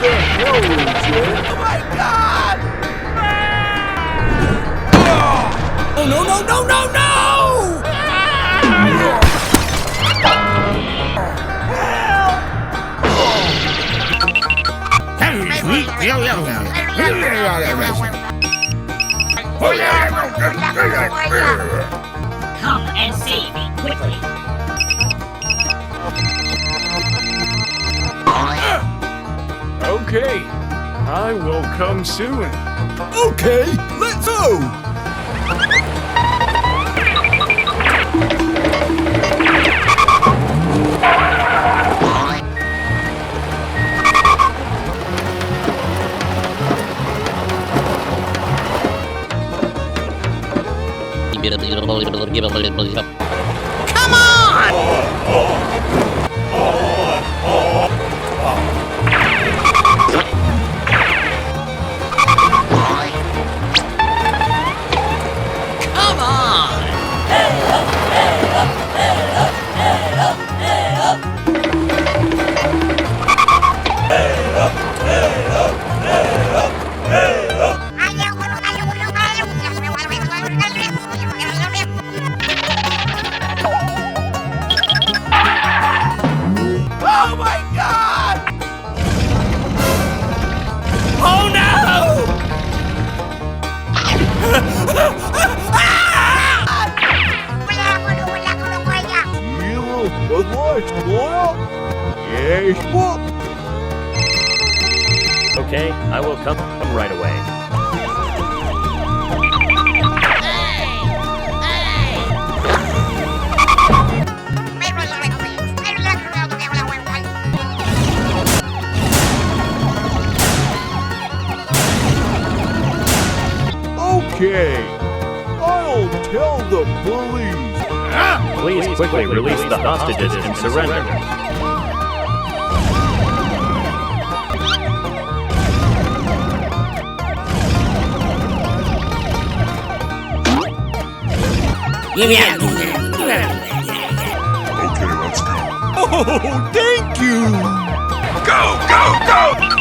the hell is it? Oh my God! Oh no no no no no! Come and save me quickly. Okay, I will come soon. Okay, let's go! Come on! Come on! Oh my God! Oh no! You will watch, boy. Yes, boy. Okay, I will come right away. Okay, I'll tell the police. Please quickly release the hostages and surrender. Okay, let's go. Oh, thank you! Go, go, go!